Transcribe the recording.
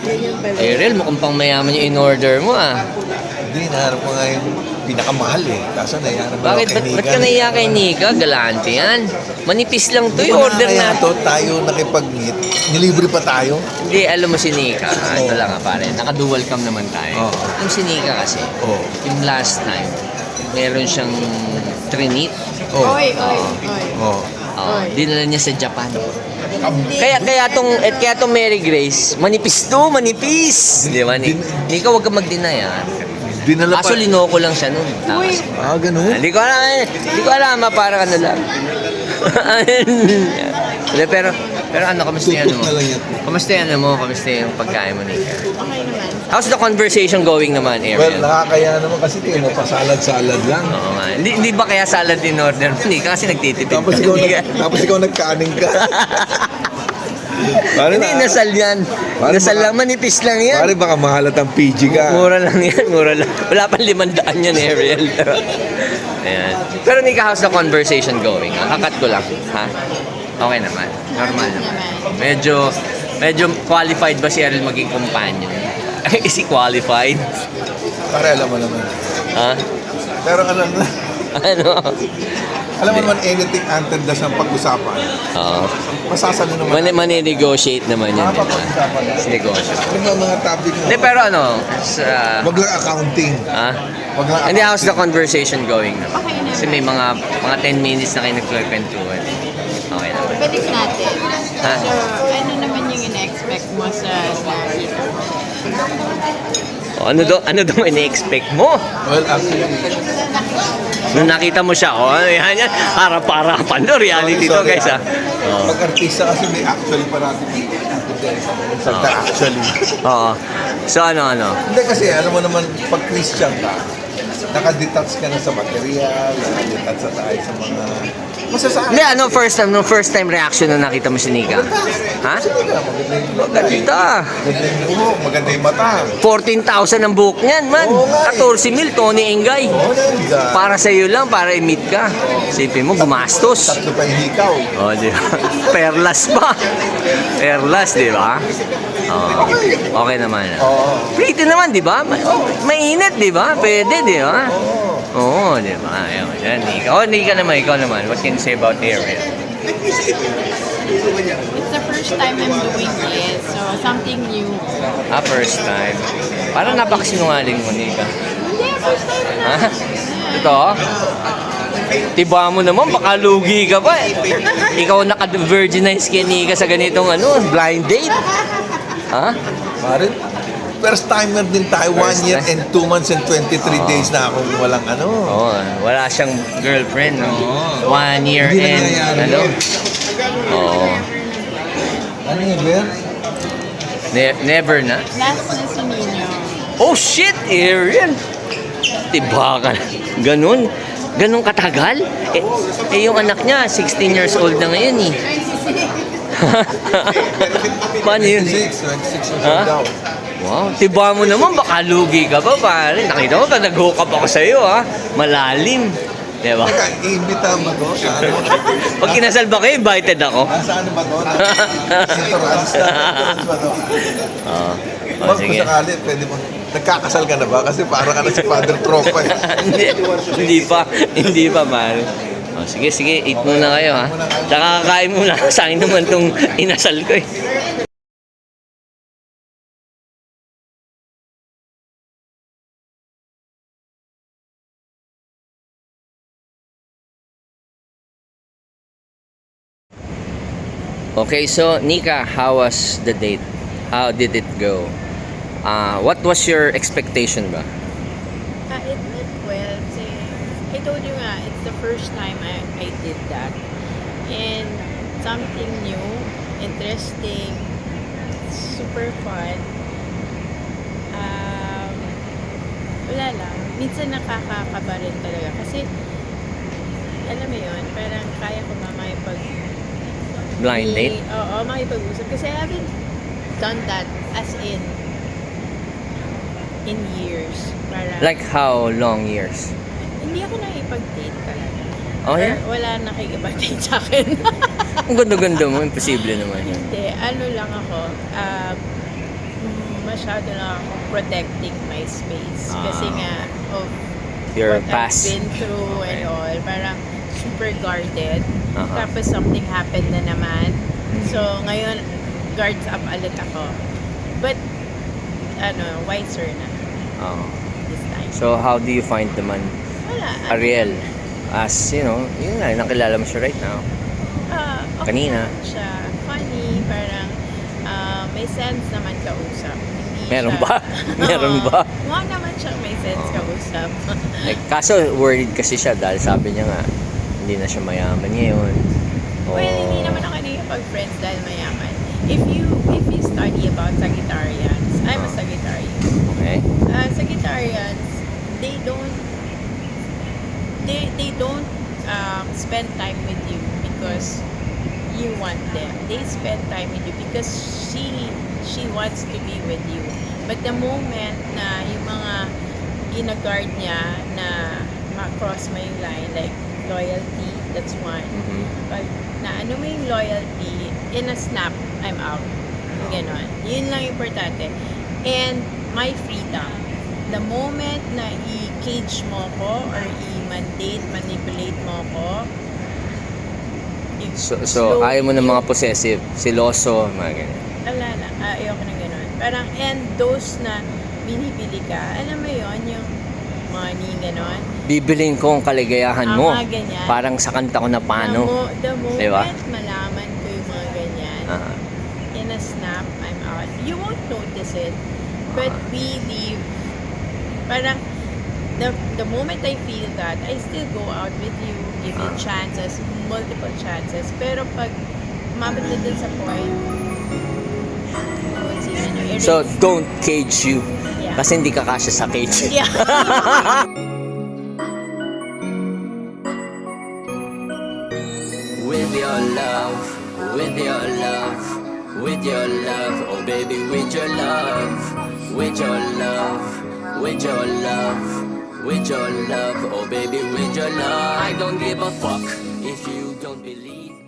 Ariel, mukhang pang mayaman yung in-order mo ah. Hindi, naharap ko nga yung pinakamahal eh. Kaso nahiya naman Bakit? ako kay Ba't Nika. ka naiya kay Nika? Galante yan. Manipis lang to, yung order Kaya na. to, tayo nakipag-meet. Nilibre pa tayo. Hindi, alam mo si Nika. Ito lang ah, pare. Naka-dual cam naman tayo. Oo. Yung si Nika kasi, Oo. yung last time, meron siyang trinit. Oh. Oy. Oh. Dinala niya sa Japan. Kaya tong Mary Grace, manipis to, manipis. Di ba? Nika, huwag ka mag-deny ah. Dinala pa. Kaso linoko lang siya nun. Tapos, Ganun? Hindi ko alam, parang ano lang. Hindi, pero ano, kamusta yan mo? Tutok na lang yan. Kamusta yan mo? Kamusta yung pagkain mo, Nika? Okay naman. How's the conversation going naman, Well, Ariel? nakakaya naman kasi tingnan mo, pasalad-salad lang. Oo nga. Hindi ba kaya salad in order mo, Nika? Kasi nagtitipid Tapos ka. ikaw, Nika. tapos ikaw nagkaning ka. Pare Hindi, nasal yan. Pare, Nasal baka- lang, manipis lang yan. Pare baka mahalat ang PG ka. Mura lang yan, mura lang. Wala pang 500 yan, Ariel. Ayan. Pero Nika, how's the conversation going? Kakat ko lang, ha? Okay naman. Normal naman. Medyo qualified ba si Ariel maging companion? Is he qualified? Pare alam mo naman. Ha? Pero alam mo, Ano? alam mo naman anything until das ang pag-usapan. Oo. Masasalo naman. Mani-negotiate naman yan. Makapag-usapan na. Sa negosyo. Ano ba mga topic mo? Hindi, pero ano? Sa... Wag lang accounting. Ha? Wag lang Hindi, how's the conversation going naman? Okay naman. Kasi may mga 10 minutes na kayo nagkwentuhan. Okay naman. Balik natin. Ha? So, ano naman yung ina-expect mo sa nakita mo? O, ano daw ini-expect mo? Well, actually, Nung nakita mo siya, yan yan. Harap-harapan to. Reality to, sorry, guys, ha? Oo. pag-artista kasi may actually parati. Salta actually. Oo. So, ano? Hindi kasi, alam mo naman, pag Christian ka, nakadetach ka na sa material, nakadetach sa tayo sa mga... Masasabi. Hindi, nung first time reaction na nakita mo si Nika? Ha? Sige ka, maganda yung Ganda. maganda yung buhok, maganda yung mata. 14,000 ang buhok niyan, man. Oo nga, 14 mil, Tony Engay. Oo, nanda. Para sa iyo lang, para i-meet ka. Sipin mo, gumastos. Tatlo pa yung hikaw. Oh, di ba? Perlas pa. Perlas, di ba? Oh, okay naman. Oo. Pretty naman, di ba? Mainit, di ba? Pwede, di ba? Oo, di ba? Ayun, yan. Nika naman, ikaw naman. What can you say about Ariel? It's the first time I'm doing it, so something new. First time. Parang napakasinungaling mo, Nika. Hindi, first time na. Ha? Ito? Tiba mo naman, baka lugi ka pa. Ikaw naka-virginize kay Nika sa ganitong blind date. Ha? Pare, first timer din tayo, 1 year and 2 months and 23 days na akong walang Oo, wala siyang girlfriend, no? 1 year Hindi and, nangyayari ano? yun. Oo. Ano yun, Ben? Never na. Last na si Nino. Oh, shit, Ariel! Tiba ka na. Ganun? Ganun katagal? Yung anak niya, 16 years old na ngayon, eh. Paano yun? 26 years Ha? old daw. Wow, tiba mo naman, baka lugi ka pa, pare. Nakita mo pa, nag-hook up ako sa'yo, ha? Malalim. Diba? Teka, iimbita mo to sa ano? Pag kinasal ba kayo, invited ako. Sa ano ba to? Sintorans na. Ba to? Oo. Oh, Wag sige. kung sakali, pwede mo. Nagkakasal ka na ba? Kasi parang ka na si Father Tropa eh. hindi pa, pare. Oh, sige, eat muna kayo, ha? Tsaka kakain muna. Sa akin naman tong inasal ko, eh. Okay, so Nika, how was the date? How did it go? What was your expectation ba? It went well. Kasi, I told you nga, it's the first time I did that. And something new, interesting, super fun. Wala lang. Minsan nakakakaba rin talaga. Kasi, alam mo yun, parang kaya ko makipag... Blind date? Oo, makipag-usap. Kasi I haven't done that as in years. Parang, Like how long years? hindi ako nakipag-date talaga. Oh, yeah? Or wala nakikipag-date sa akin. Ang ganda-ganda mo, imposible naman yun. Hindi, ano lang ako, masyado lang akong protecting my space. Ah. Kasi nga, of Your what past. I've been through Okay. and all. Parang super guarded. Uh-huh. Tapos something happened na naman. Mm. So, ngayon, guards up ulit ako. But, wiser na Oh. this time. So, how do you find naman Wala. Ariel? As, yun nga, nakilala mo siya right now. Okay Kanina. naman siya. Funny, parang may sense naman kausap. Hindi Meron siya, ba? Meron ba? Mukha naman siya may sense Oo. kausap. Kaso, worried kasi siya dahil sabi niya nga, hindi na siya mayaman ngayon. Well, hindi naman ako nakikipag-friends dahil mayaman. If you study about Sagittarians, I'm a Oh. Sagittarian. Okay? Sagittarians, they don't spend time with you because you want them. They spend time with you because she wants to be with you. But the moment na yung mga gina-guard niya na ma-cross mo yung line, like loyalty, that's one. Mhm. Pag naano mo yung loyalty, in a snap, I'm out. Ganon. Yun lang importante. And my freedom. The moment na i-cage mo ko or i-mandate, manipulate mo ko, So ayaw mo ng mga possessive, siloso, mga ganyan. ayoko na ganon. Parang, and those na binibili ka, alam mo yon yung money, ganon. Bibilin ko ang kaligayahan mo. Mga ganyan. Parang sa kanta ko na paano. The moment Diba? malaman ko yung mga ganyan, Ah. in a snap, I'm out. You won't notice it. But we leave. Parang, the moment I feel that, I still go out with you, give you chances, multiple chances. Pero pag umabot na dun sa point, erase. So, don't cage you. Yeah. Kasi hindi ka kasya sa cage. Yeah. With your love, with your love, with your love, oh baby, with your love, with your love, with your love, with your love, oh baby, with your love. I don't give a fuck if you don't believe me.